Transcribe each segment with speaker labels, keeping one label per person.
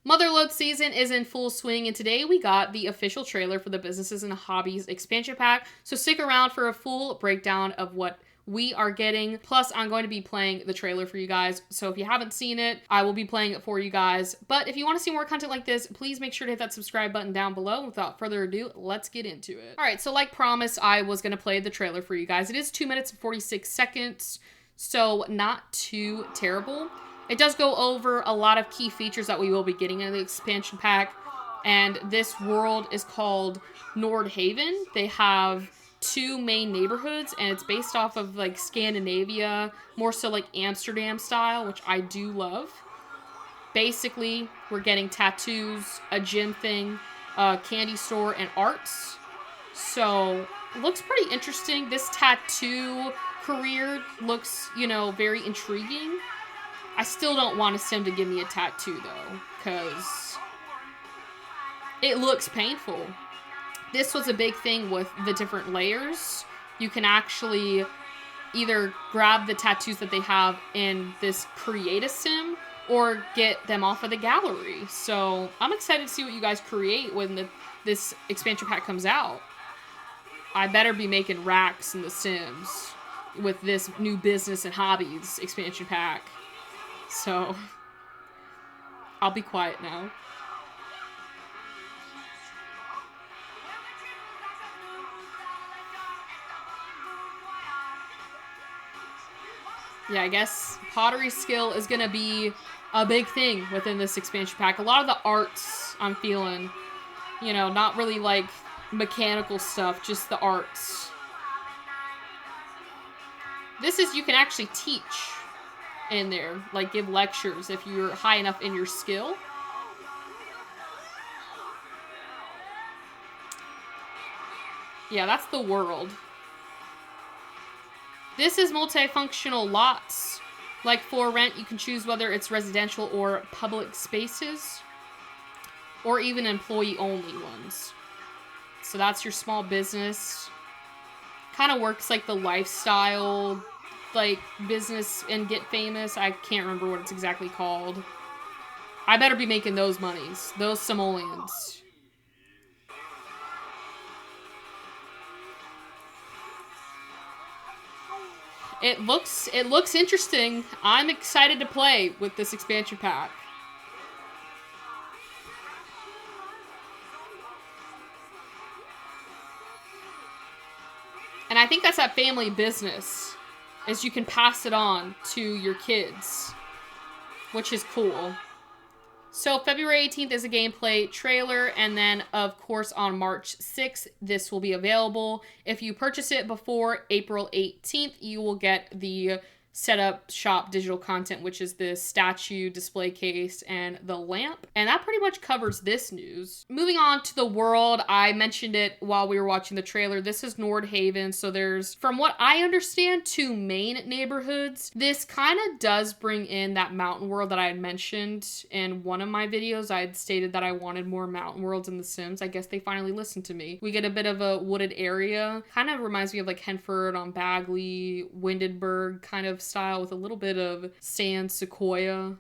Speaker 1: Motherload season is in full swing, and today we got the official trailer for the Businesses and Hobbies Expansion Pack, so stick around for a full breakdown of what we are getting. Plus, I'm going to be playing the trailer for you guys, so if you haven't seen it, I will be playing it for you guys. But if you want to see more content like this, please make sure to hit that subscribe button down below. Without further ado, let's get into it. Alright, so like promised, I was going to play the trailer for you guys. It is 2 minutes and 46 seconds, so not too terrible. It does go over a lot of key features that we will be getting in the expansion pack, and this world is called Nordhaven. They have 2 main neighborhoods, and it's based off of like Scandinavia, more so like Amsterdam style, which I do love. Basically, we're getting tattoos, a gym thing, a candy store, and arts. So, looks pretty interesting. This tattoo career looks, you know, very intriguing. I still don't want a sim to give me a tattoo, though, because it looks painful. This was a big thing with the different layers. You can actually either grab the tattoos that they have in this create a sim or get them off of the gallery. So I'm excited to see what you guys create when this expansion pack comes out. I better be making racks in the Sims with this new Business and Hobbies expansion pack. So, I'll be quiet now. Yeah, I guess pottery skill is gonna be a big thing within this expansion pack. A lot of the arts I'm feeling, you know, not really like mechanical stuff, just the arts. This is, you can actually teach in there, like give lectures if you're high enough in your skill. Yeah, that's the world. This is multifunctional lots. Like for rent, you can choose whether it's residential or public spaces, or even employee-only ones. So that's your small business. Kind of works like the lifestyle, like business and get famous. I can't remember what it's exactly called. I better be making those monies, those simoleons. It looks interesting. I'm excited to play with this expansion pack. And I think that's that family business, is you can pass it on to your kids, which is cool. So February 18th is a gameplay trailer, and then of course on March 6th this will be available. If you purchase it before April 18th, you will get the setup shop digital content, which is the statue, display case, and the lamp. And that pretty much covers this news. Moving on to the world, I mentioned it while we were watching the trailer. This is Nordhaven, so there's, from what I understand, 2 main neighborhoods. This kind of does bring in that mountain world that I had mentioned in one of my videos. I had stated that I wanted more mountain worlds in The Sims. I guess they finally listened to me. We get a bit of a wooded area. Kind of reminds me of like Henford on Bagley, Windenburg kind of style, with a little bit of sand, sequoia,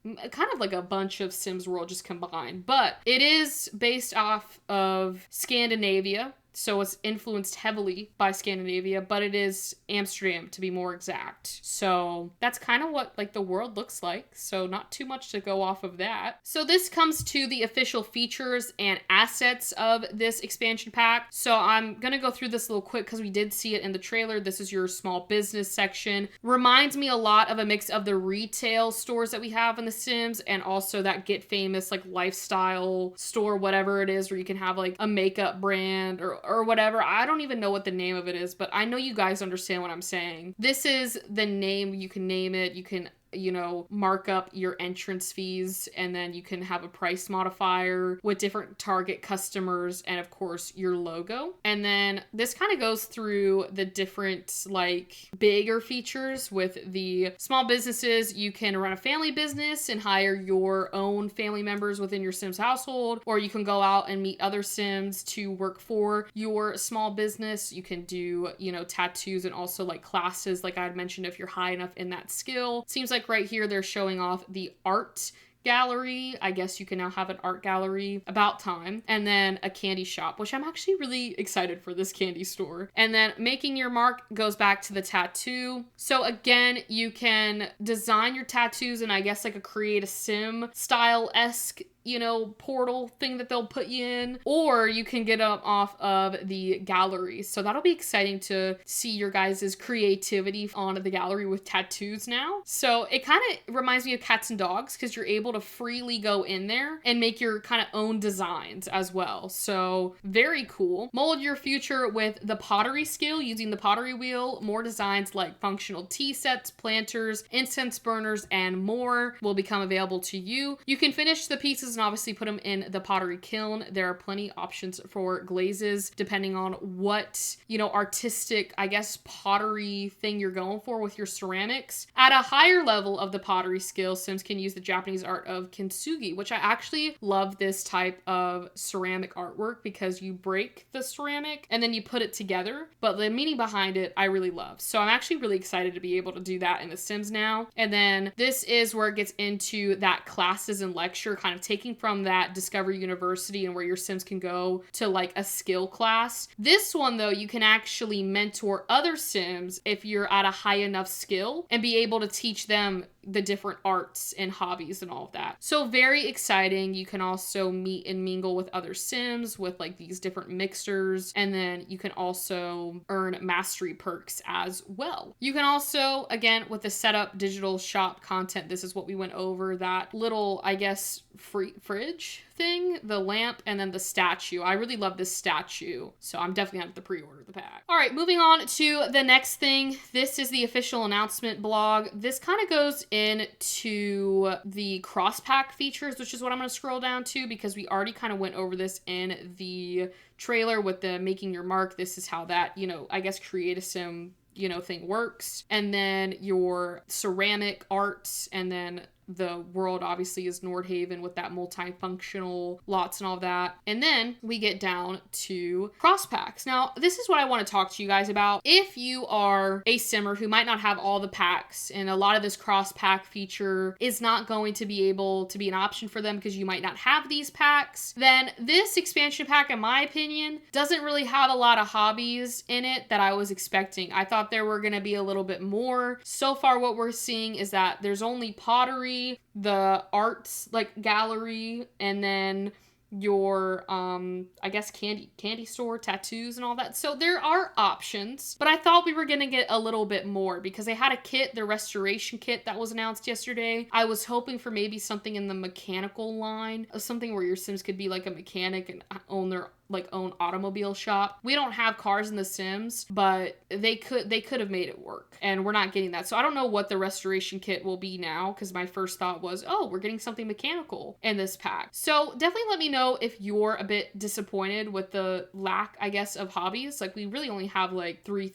Speaker 1: kind of like a bunch of Sims world just combined. But it is based off of Scandinavia, so it's influenced heavily by Scandinavia, but it is Amsterdam to be more exact. So that's kind of what like the world looks like, so not too much to go off of that. So this comes to the official features and assets of this expansion pack. So I'm gonna go through this a little quick because we did see it in the trailer. This is your small business section. Reminds me a lot of a mix of the retail stores that we have in The Sims, and also that Get Famous like lifestyle store, whatever it is, where you can have like a makeup brand or whatever. I don't even know what the name of it is, but I know you guys understand what I'm saying. This is the name. You can name it. You can you know, mark up your entrance fees, and then you can have a price modifier with different target customers and of course your logo. And then this kind of goes through the different like bigger features with the small businesses. You can run a family business and hire your own family members within your Sims household, or you can go out and meet other Sims to work for your small business. You can do, you know, tattoos and also like classes, like I had mentioned, if you're high enough in that skill. Seems like right here they're showing off the art gallery. I guess you can now have an art gallery, about time. And then a candy shop, which I'm actually really excited for this candy store. And then making your mark goes back to the tattoo. So again, you can design your tattoos and I guess like a create a sim style-esque, you know, portal thing that they'll put you in, or you can get them off of the gallery. So that'll be exciting to see your guys' creativity on the gallery with tattoos now. So it kind of reminds me of cats and dogs because you're able to freely go in there and make your kind of own designs as well. So very cool. Mold your future with the pottery skill using the pottery wheel. More designs like functional tea sets, planters, incense burners, and more will become available to you. You can finish the pieces and obviously put them in the pottery kiln. There are plenty options for glazes depending on what, you know, artistic, I guess, pottery thing you're going for with your ceramics. At a higher level of the pottery skill, Sims can use the Japanese art of kintsugi, which I actually love this type of ceramic artwork because you break the ceramic and then you put it together. But the meaning behind it, I really love. So I'm actually really excited to be able to do that in The Sims now. And then this is where it gets into that classes and lecture, kind of taking from that Discover University and where your Sims can go to like a skill class. This one though, you can actually mentor other Sims if you're at a high enough skill and be able to teach them the different arts and hobbies and all of that. So very exciting. You can also meet and mingle with other Sims with like these different mixers, and then you can also earn mastery perks as well. You can also, again, with the setup digital shop content, this is what we went over, that little, I guess, fridge thing, the lamp, and then the statue. I really love this statue, so I'm definitely gonna have to pre-order the pack. All right, moving on to the next thing. This is the official announcement blog. This kind of goes into the cross pack features, which is what I'm going to scroll down to because we already kind of went over this in the trailer with the making your mark. This is how that, you know, I guess create a sim, you know, thing works. And then your ceramic arts, and then the world obviously is Nordhaven with that multifunctional lots and all that. And then we get down to cross packs. Now, this is what I want to talk to you guys about. If you are a simmer who might not have all the packs, and a lot of this cross pack feature is not going to be able to be an option for them because you might not have these packs, then this expansion pack, in my opinion, doesn't really have a lot of hobbies in it that I was expecting. I thought there were going to be a little bit more. So far, what we're seeing is that there's only pottery, the arts like gallery, and then your I guess candy store, tattoos and all that. So there are options, but I thought we were gonna get a little bit more because they had a kit, the restoration kit that was announced yesterday. I was hoping for maybe something in the mechanical line, something where your Sims could be like a mechanic and own their own automobile shop. We don't have cars in The Sims, but they could have made it work, and we're not getting that. So I don't know what the restoration kit will be now, because my first thought was, oh, we're getting something mechanical in this pack. So definitely let me know if you're a bit disappointed with the lack, I guess, of hobbies. Like, we really only have like 3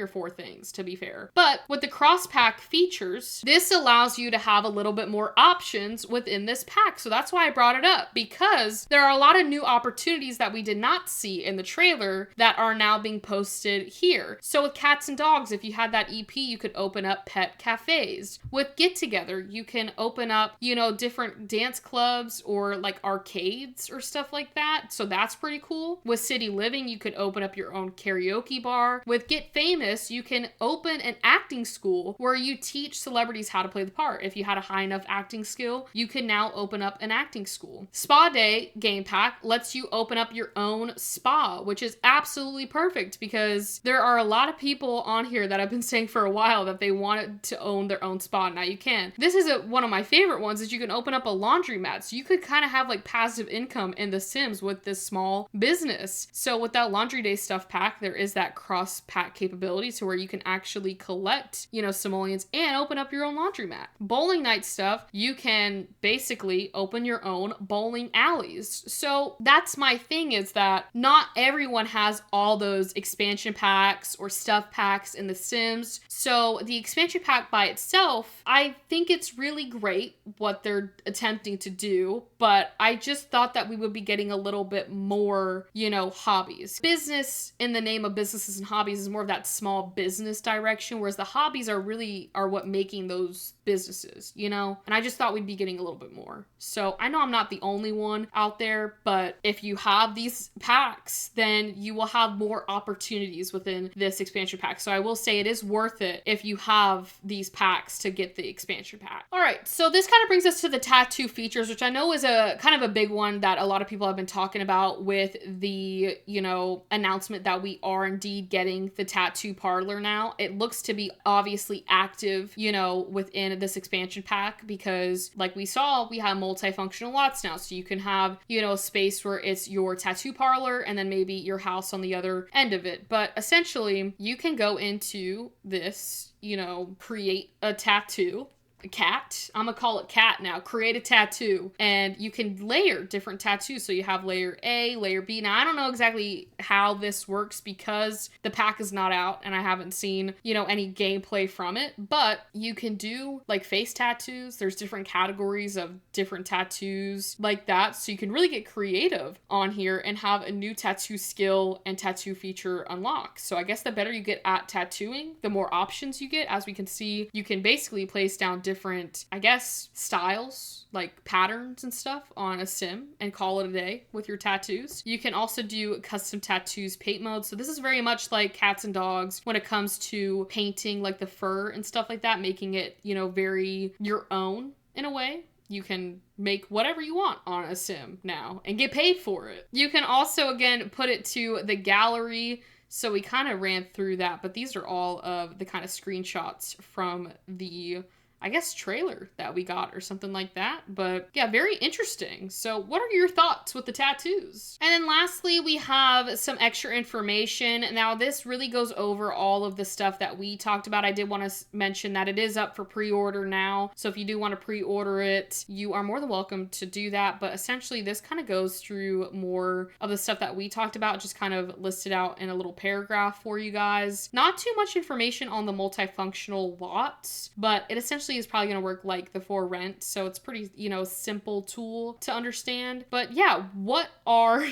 Speaker 1: or 4 things to be fair. But with the cross pack features, this allows you to have a little bit more options within this pack. So that's why I brought it up, because there are a lot of new opportunities that we did not see in the trailer that are now being posted here. So with cats and dogs, if you had that EP, you could open up pet cafes. With Get Together, you can open up, you know, different dance clubs or like arcades or stuff like that. So that's pretty cool. With City Living, you could open up your own karaoke bar. With Get Famous, you can open an acting school where you teach celebrities how to play the part. If you had a high enough acting skill, you can now open up an acting school. Spa Day game pack lets you open up your own spa, which is absolutely perfect because there are a lot of people on here that have been saying for a while that they wanted to own their own spa. Now you can. This is one of my favorite ones, is you can open up a laundromat. So you could kind of have like passive income in The Sims with this small business. So with that Laundry Day stuff pack, there is that cross pack capability to where you can actually collect, you know, simoleons and open up your own laundromat. Bowling night stuff, you can basically open your own bowling alleys. So that's my thing thing is that not everyone has all those expansion packs or stuff packs in The Sims. So the expansion pack by itself, I think it's really great what they're attempting to do, but I just thought that we would be getting a little bit more, you know, hobbies. Business in the name of Businesses and Hobbies is more of that small business direction, whereas the hobbies are what making those businesses, you know? And I just thought we'd be getting a little bit more. So I know I'm not the only one out there, but if you have these packs, then you will have more opportunities within this expansion pack. So I will say it is worth it if you have these packs to get the expansion pack. All right, so this kind of brings us to the tattoo features, which I know is a kind of a big one that a lot of people have been talking about with the, you know, announcement that we are indeed getting the tattoo parlor now. It looks to be obviously active, you know, within this expansion pack, because like we saw, we have multifunctional lots now. So you can have, you know, a space where it's your tattoo parlor and then maybe your house on the other end of it. But essentially you can go into this, you know, create a tattoo. A cat. I'm gonna call it cat now. Create a tattoo, and you can layer different tattoos. So you have layer A, layer B. Now I don't know exactly how this works because the pack is not out and I haven't seen, you know, any gameplay from it, but you can do like face tattoos. There's different categories of different tattoos like that. So you can really get creative on here and have a new tattoo skill and tattoo feature unlocked. So I guess the better you get at tattooing, the more options you get. As we can see, you can basically place down different, I guess, styles, like patterns and stuff on a sim and call it a day with your tattoos. You can also do custom tattoos paint mode. So this is very much like cats and dogs when it comes to painting like the fur and stuff like that, making it, you know, very your own in a way. You can make whatever you want on a sim now and get paid for it. You can also, again, put it to the gallery. So we kind of ran through that, but these are all of the kind of screenshots from the, I guess, trailer that we got or something like that. But yeah, very interesting. So what are your thoughts with the tattoos? And then lastly, we have some extra information. Now this really goes over all of the stuff that we talked about. I did want to mention that it is up for pre-order now. So if you do want to pre-order it, you are more than welcome to do that. But essentially this kind of goes through more of the stuff that we talked about, just kind of listed out in a little paragraph for you guys. Not too much information on the multifunctional lots, but it essentially is probably going to work like the For Rent. So it's pretty, you know, simple tool to understand. But yeah, what are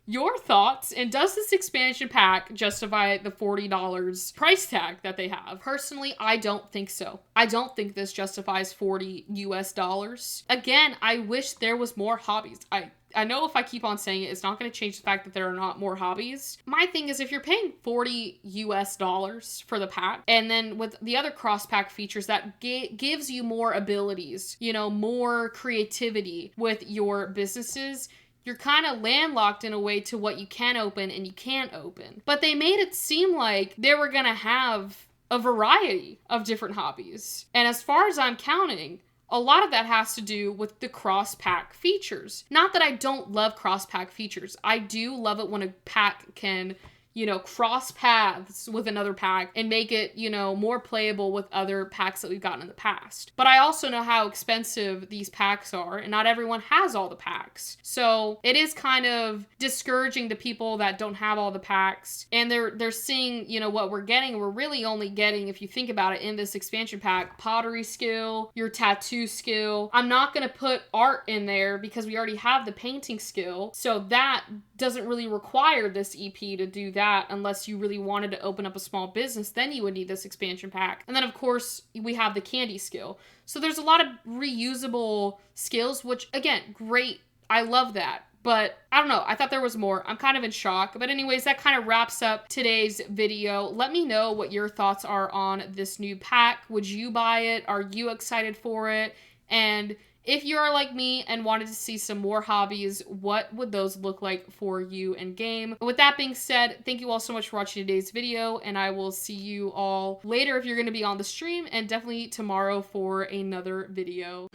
Speaker 1: your thoughts? And does this expansion pack justify the $40 price tag that they have? Personally, I don't think so. I don't think this justifies $40 US. Again, I wish there was more hobbies. I know if I keep on saying it, it's not going to change the fact that there are not more hobbies. My thing is, if you're paying $40 US for the pack, and then with the other cross pack features that gives you more abilities, you know, more creativity with your businesses, you're kind of landlocked in a way to what you can open and you can't open. But they made it seem like they were going to have a variety of different hobbies. And as far as I'm counting, a lot of that has to do with the cross-pack features. Not that I don't love cross-pack features. I do love it when a pack can, you know, cross paths with another pack and make it, you know, more playable with other packs that we've gotten in the past. But I also know how expensive these packs are, and not everyone has all the packs. So it is kind of discouraging to people that don't have all the packs, and they're seeing, you know, what we're getting. We're really only getting, if you think about it, in this expansion pack, pottery skill, your tattoo skill. I'm not going to put art in there because we already have the painting skill. So that doesn't really require this EP to do that unless you really wanted to open up a small business. Then you would need this expansion pack. And then of course we have the candy skill. So there's a lot of reusable skills, which again, great. I love that. But I don't know. I thought there was more. I'm kind of in shock. But anyways, that kind of wraps up today's video. Let me know what your thoughts are on this new pack. Would you buy it? Are you excited for it? And if you are like me and wanted to see some more hobbies, what would those look like for you in game? With that being said, thank you all so much for watching today's video, and I will see you all later if you're going to be on the stream, and definitely tomorrow for another video.